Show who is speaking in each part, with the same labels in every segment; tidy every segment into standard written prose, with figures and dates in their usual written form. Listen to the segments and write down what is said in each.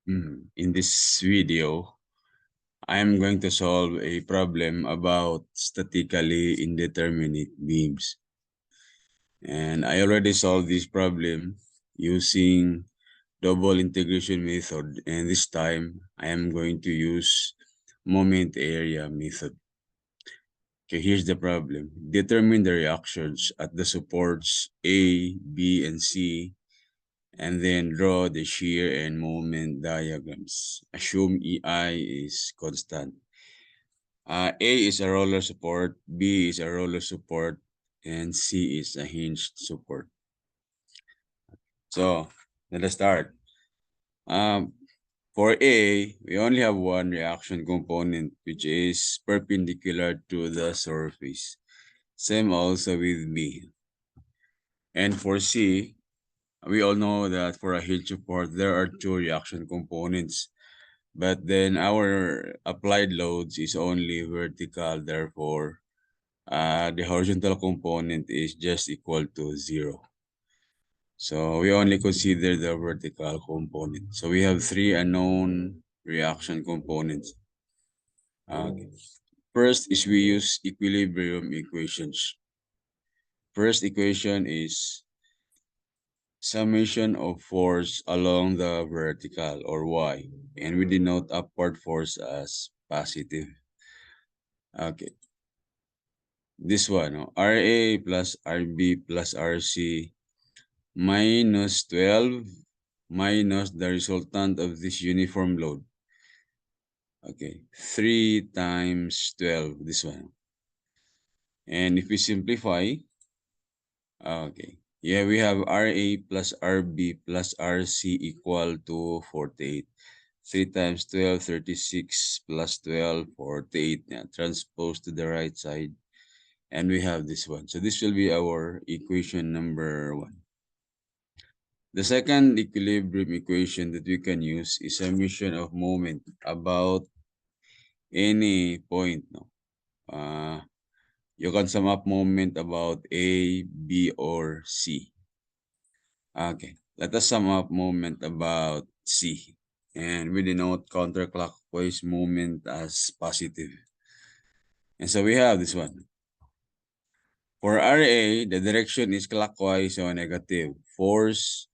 Speaker 1: In this video, I am going to solve a problem about statically indeterminate beams. And I already solved this problem using double integration method. And this time, I am going to use moment area method. Okay, here's the problem. Determine the reactions at the supports A, B, and C, and then draw the shear and moment diagrams. Assume EI is constant. A is a roller support, B is a roller support, and C is a hinged support. So, let us start. For A, we only have one reaction component, which is perpendicular to the surface. Same also with B. And for C, we all know that for a hinge support, there are two reaction components. But then our applied loads is only vertical, therefore, the horizontal component is just equal to 0. So we only consider the vertical component. So we have three unknown reaction components. Okay. First is we use equilibrium equations. First equation is summation of force along the vertical or y, and we denote upward force as positive. Okay. This one, RA plus RB plus RC minus 12 minus the resultant of this uniform load. Okay, 3 times 12, this one. And if we simplify, okay, yeah, we have RA plus RB plus RC equal to 48. 3 times 12, 36 plus 12, 48. Yeah, transpose to the right side. And we have this one. So this will be our equation number 1. The second equilibrium equation that we can use is summation of moment about any point. No? You can sum up moment about A, B, or C. Okay, let us sum up moment about C. And we denote counterclockwise moment as positive. And so we have this one. For RA, the direction is clockwise or negative. Force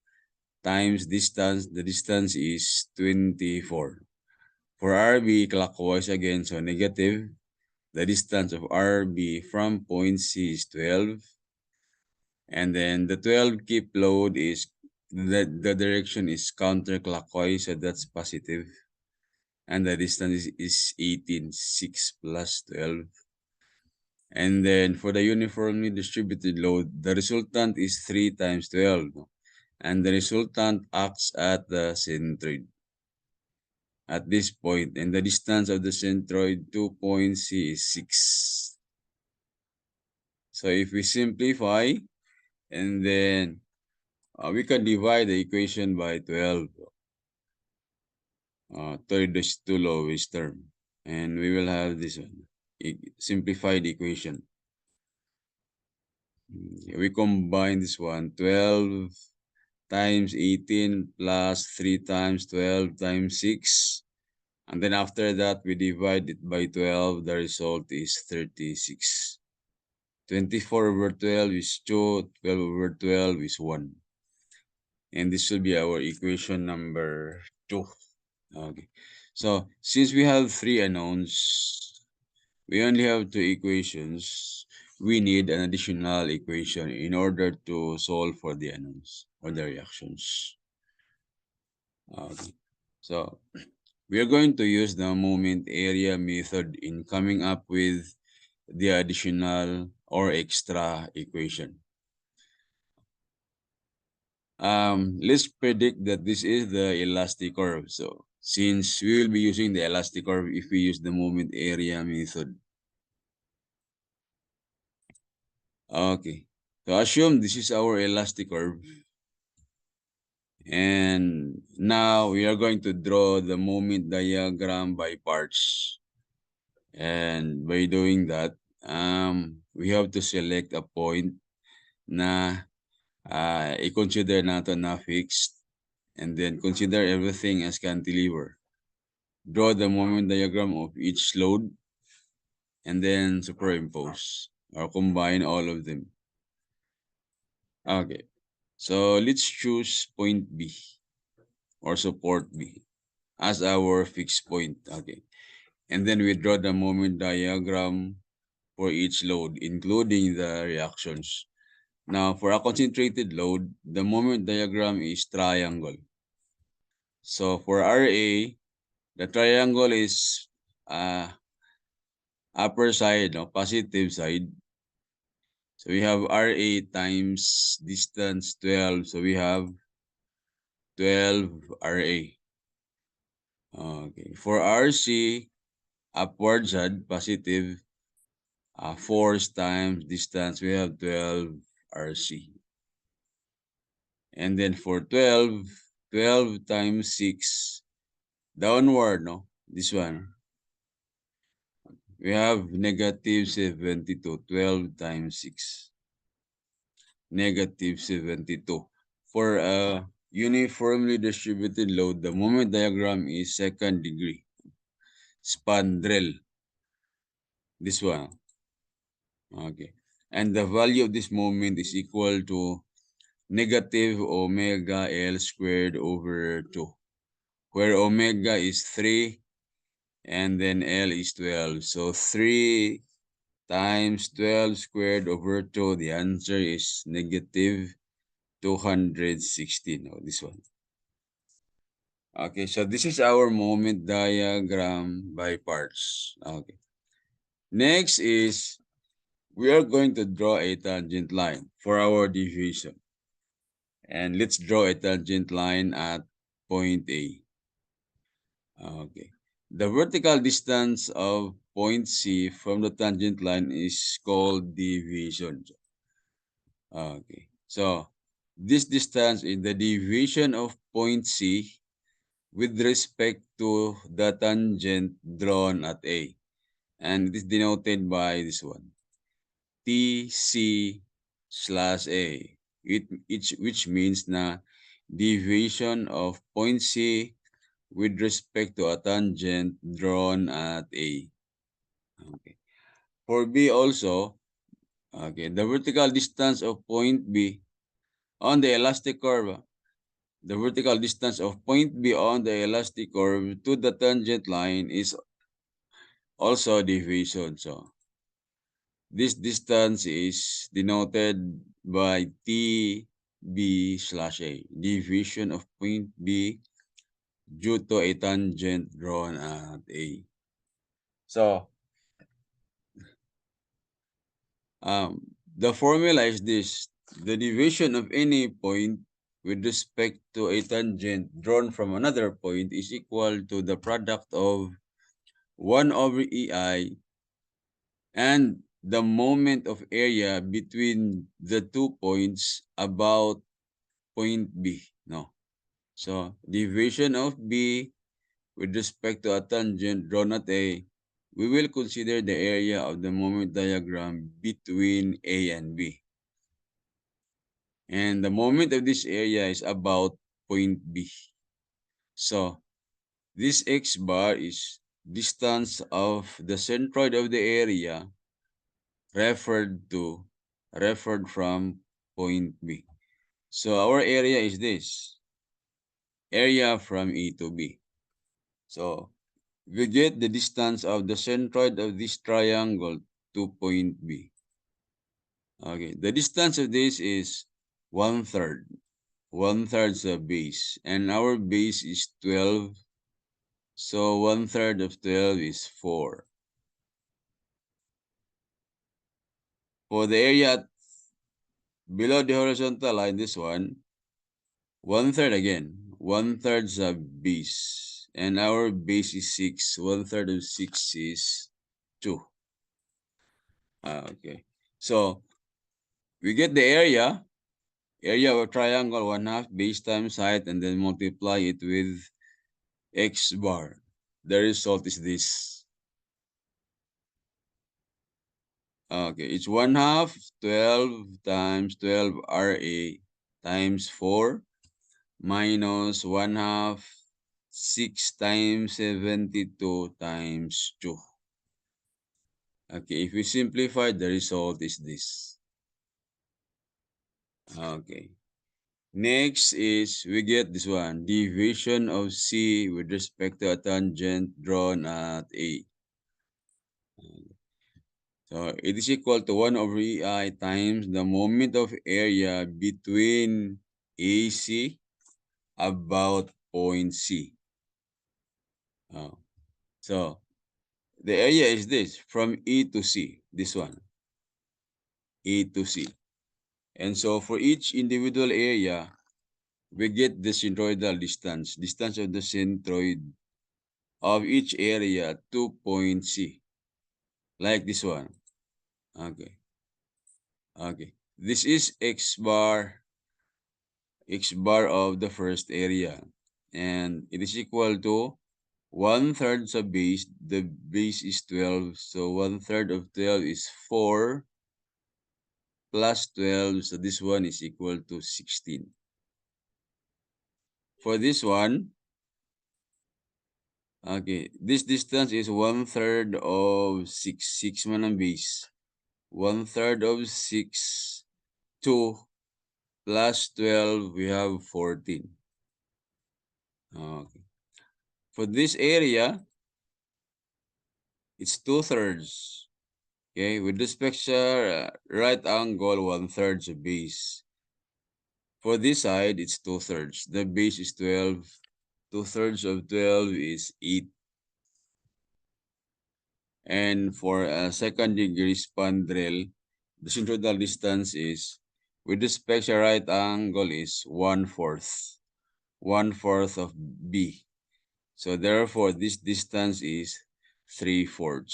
Speaker 1: times distance, the distance is 24. For RB, clockwise again, so negative. The distance of RB from point C is 12. And then the 12 keep load is, the direction is counterclockwise, so that's positive. And the distance is 18, 6 plus 12. And then for the uniformly distributed load, the resultant is 3 times 12. And the resultant acts at the centroid at this point. And the distance of the centroid to point C is 6. So if we simplify, and then we can divide the equation by 12. Third is to lowest term. And we will have this one, simplified equation. We combine this one, 12 times 18 plus 3 times 12 times 6. And then after that, we divide it by 12. The result is 36. 24 over 12 is 2. 12 over 12 is 1. And this will be our equation number 2. Okay. So since we have 3 unknowns, we only have 2 equations. We need an additional equation in order to solve for the unknowns or the reactions. Okay. So we are going to use the moment area method in coming up with the additional or extra equation. Let's predict that this is the elastic curve. So since we will be using the elastic curve if we use the moment area method. Okay, so assume this is our elastic curve. And now we are going to draw the moment diagram by parts. And by doing that, we have to select a point na i-consider natin na fixed. And then consider everything as cantilever. Draw the moment diagram of each load and then superimpose or combine all of them. Okay, so let's choose point B or support B as our fixed point. Okay, and then we draw the moment diagram for each load, including the reactions. Now, for a concentrated load, the moment diagram is triangle. So for RA, the triangle is upper side, no, positive side. So we have RA times distance 12. So we have 12 RA. Okay. For RC, upward side, positive, force times distance, we have 12 RC. And then for 12, 12 times 6, downward, no? This one. We have negative 72, 12 times 6. Negative 72. For a uniformly distributed load, the moment diagram is second degree. Spandrel. This one. Okay. And the value of this moment is equal to negative omega L squared over 2, where omega is 3 and then L is 12. So 3 times 12 squared over 2, the answer is negative 216. Oh, this one. Okay, so this is our moment diagram by parts. Okay. Next is we are going to draw a tangent line for our deviation. And let's draw a tangent line at point A. Okay. The vertical distance of point C from the tangent line is called deviation. Okay. So this distance is the deviation of point C with respect to the tangent drawn at A. And it is denoted by this one, TC slash A, which means na deviation of point C with respect to a tangent drawn at A. Okay. For B also, okay, the vertical distance of point B on the elastic curve, the vertical distance of point B on the elastic curve to the tangent line is also deviation. So this distance is denoted by TB slash A, deviation of point B due to a tangent drawn at A. So the formula is this: the deviation of any point with respect to a tangent drawn from another point is equal to the product of 1 over EI and the moment of area between the 2 points about point B. No. So deviation of B with respect to a tangent drawn at A, we will consider the area of the moment diagram between A and B. And the moment of this area is about point B. So this X bar is distance of the centroid of the area referred from point B. So our area is this, area from A to B. So we get the distance of the centroid of this triangle to point B. Okay, the distance of this is 1/3. 1/3 the base, and our base is 12. So 1/3 of 12 is 4. For the area below the horizontal line, this one, 1/3 again. 1/3 the base, and our base is 6. 1/3 of 6 is 2. Okay, so we get the area of a triangle, 1/2 base times height, and then multiply it with X bar. The result is this. Okay, it's 1/2 12 times 12 RA times 4 minus 1/2 6 times 72 times 2. Okay, if we simplify, the result is this. Okay. Next is we get this one, deviation of C with respect to a tangent drawn at A. So it is equal to 1 over EI times the moment of area between AC about point C. Oh. So the area is this, from E to C, this one, E to C. And so for each individual area, we get the centroidal distance of the centroid of each area to point C, like this one. Okay, okay. This is x bar of the first area, and it is equal to 1/3 sa base. The base is 12, so 1/3 of 12 is 4 plus 12, so this one is equal to 16. For this one, okay, this distance is 1/3 of 6. 6 man ang base. 1/3 of 6, 2 plus 12, we have 14. Okay. For this area, it's 2/3. Okay, with respect sa right angle, 1/3 sa base. For this side, it's 2/3. The base is 12. 2/3 of 12 is 8. And for a second degree spandrel, the centroidal distance is, with respect to right angle, is 1/4. 1/4 of B. So therefore, this distance is 3/4.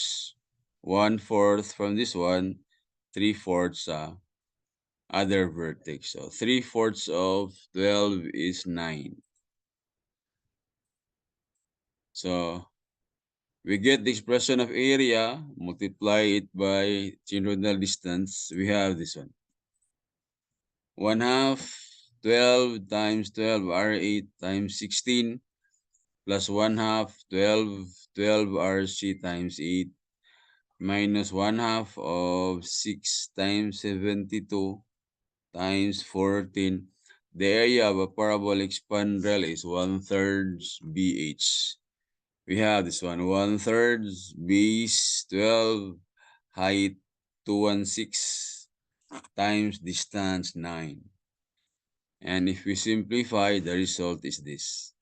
Speaker 1: 1/4 from this one, 3/4 other vertex. So 3/4 of 12 is 9. So we get the expression of area, multiply it by centroidal distance. We have this one. 1/2 12 times 12 are 8 times 16 plus 1/2 12 RC times 8 minus 1/2 of 6 times 72 times 14. The area of a parabolic spandrel is 1/3 BH. We have this one, 1/3 base 12, height 216 times distance 9. And if we simplify, the result is this.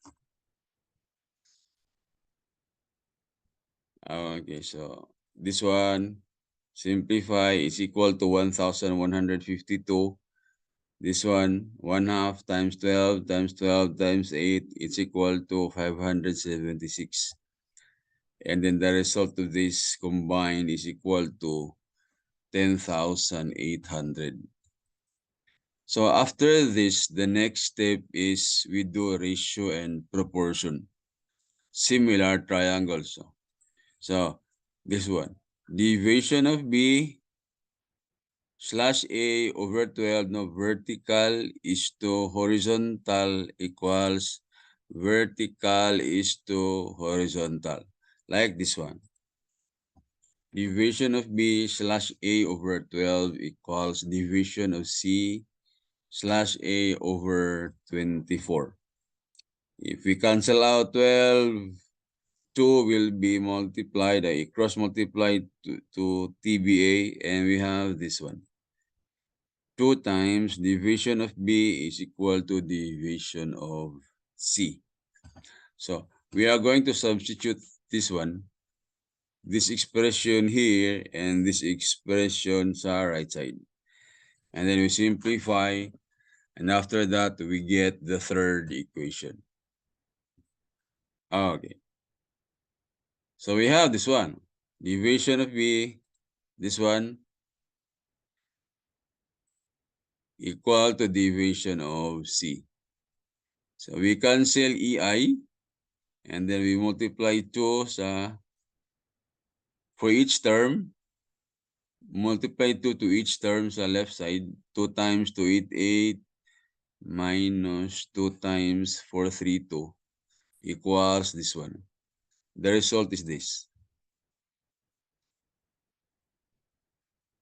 Speaker 1: Okay, so this one, simplify, is equal to 1,152. This one, 1/2 times 12 times 12 times 8, it's equal to 576. And then the result of this combined is equal to 10,800. So after this, the next step is we do ratio and proportion. Similar triangles. So this one, deviation of B slash A over 12, no, vertical is to horizontal equals vertical is to horizontal. Like this one. Division of B slash A over 12 equals division of C slash A over 24. If we cancel out 12, 2 will be multiplied, cross multiplied to TBA, and we have this one. 2 times division of B is equal to division of C. So we are going to substitute this one, this expression here, and this expression sa right side. And then we simplify, and after that, we get the third equation. Okay. So we have this one, division of B, this one, equal to division of C. So we cancel EI, and then we multiply 2 for each term, multiply 2 to each term sa left side, 2 times 2, 8, 8, minus 2 times 432 equals this one. The result is this.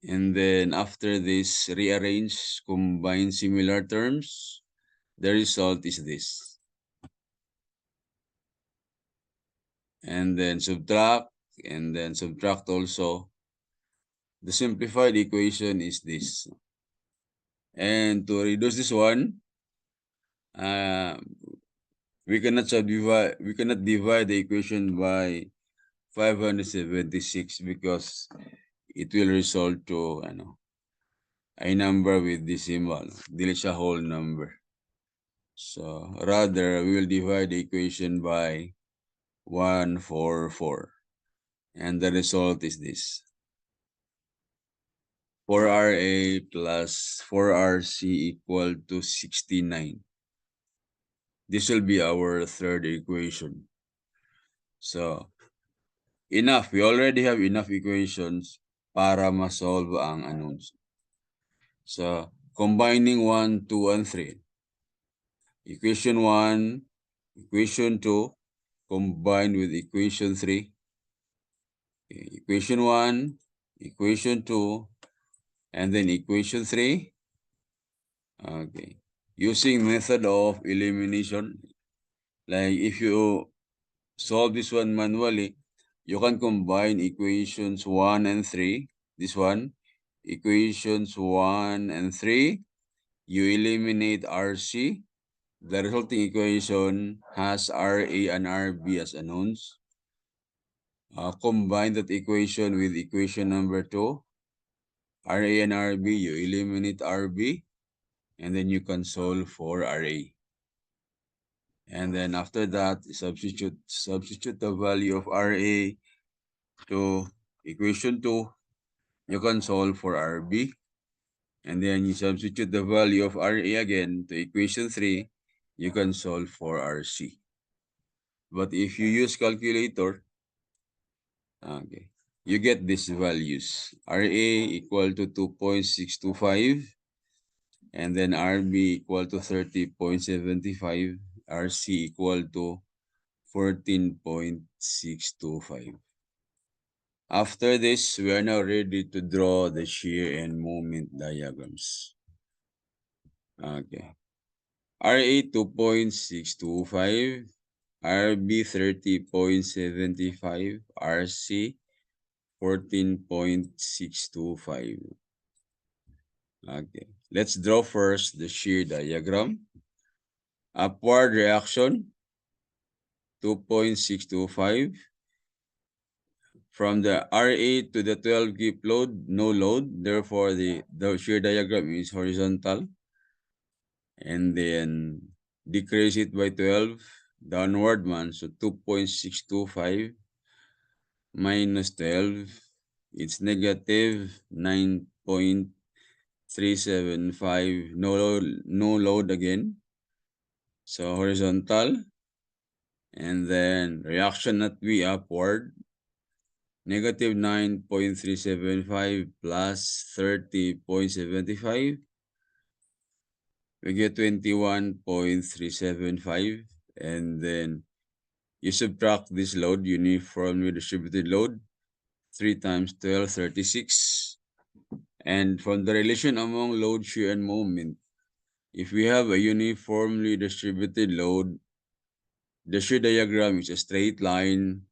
Speaker 1: And then after this, rearrange, combine similar terms. The result is this. And then subtract also. The simplified equation is this. And to reduce this one, we cannot divide the equation by 576 because it will result to a number with decimal. Dili siya whole number. So rather, we will divide the equation by 144. And the result is this. 4RA plus 4RC equal to 69. This will be our third equation. So, enough. We already have enough equations para ma-solve ang unknowns. So, combining 1, 2, and 3. Equation 1, equation 2, combined with equation 3. Okay, equation 1, equation 2, and then equation 3. Okay. Using method of elimination, like if you solve this one manually, you can combine equations 1 and 3. This one, equations 1 and 3. You eliminate RC. The resulting equation has RA and RB as unknowns. Combine that equation with equation number 2. RA and RB, you eliminate RB. And then you can solve for RA. And then after that, substitute the value of RA to equation 2. You can solve for RB. And then you substitute the value of RA again to equation 3. You can solve for RC. But if you use calculator, okay, you get these values. RA equal to 2.625. And then RB equal to 30.75. RC equal to 14.625. After this, we are now ready to draw the shear and moment diagrams. Okay. RA 2.625, RB 30.75, RC 14.625. Okay. Let's draw first the shear diagram. Upward reaction 2.625. From the RA to the 12 grip load, no load. Therefore, the shear diagram is horizontal. And then decrease it by 12, downward man. So 2.625 minus 12, it's negative 9.375. No load again. So horizontal. And then reaction not be upward. Negative 9.375 plus 30.75. We get 21.375. And then you subtract this load, uniformly distributed load, 3 times 12, 36. And from the relation among load, shear, and moment, if we have a uniformly distributed load, the shear diagram is a straight line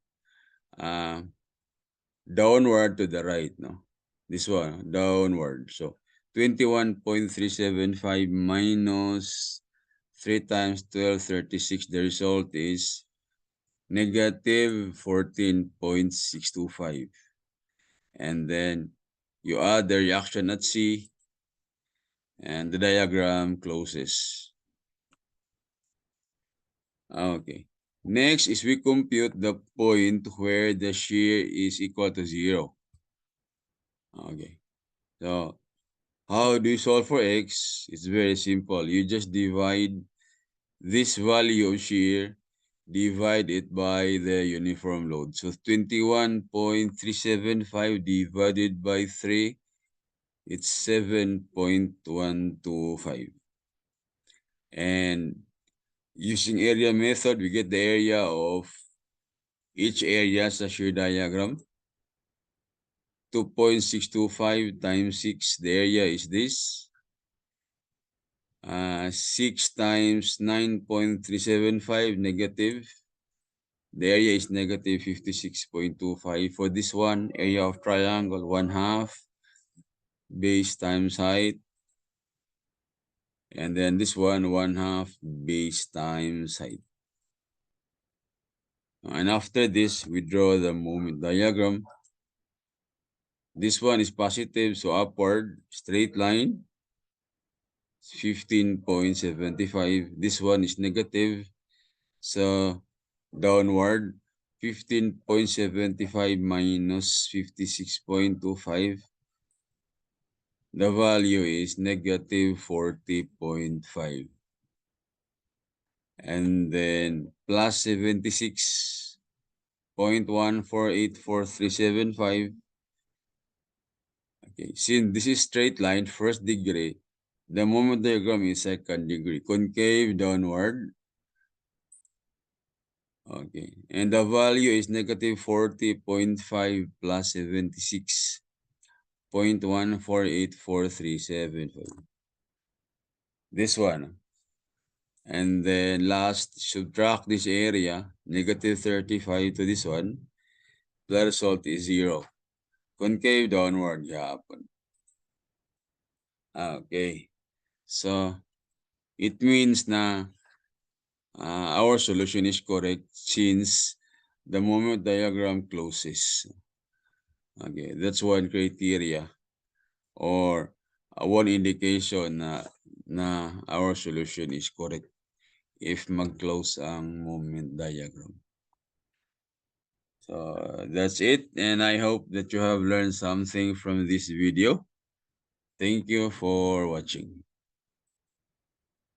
Speaker 1: downward to the right, no? This one, downward. So 21.375 minus 3 times 12, 36. The result is negative 14.625. And then you add the reaction at C, and the diagram closes. Okay. Next is we compute the point where the shear is equal to 0. Okay. So how do you solve for X? It's very simple. You just divide this value of shear, divide it by the uniform load. So 21.375 divided by 3, it's 7.125. And using area method, we get the area of each area sa shear diagram. 2.625 times 6, the area is this. 6 times 9.375 negative. The area is negative 56.25. For this one, area of triangle, 1/2 base times height. And then this one, 1/2 base times height. And after this, we draw the moment diagram. This one is positive, so upward, straight line, 15.75. This one is negative, so downward, 15.75 minus 56.25. The value is negative 40.5. And then plus 76.1484375. Okay, since this is straight line, first degree, the moment diagram is second degree, concave downward. Okay, and the value is negative 40.5 plus 76.1484375. This one. And then last, subtract this area, negative 35 to this one. The result is 0. Concave downward gihapon. Okay. So, it means na our solution is correct since the moment diagram closes. Okay, that's one criteria or one indication na our solution is correct if mag-close ang moment diagram. So that's it, and I hope that you have learned something from this video. Thank you for watching.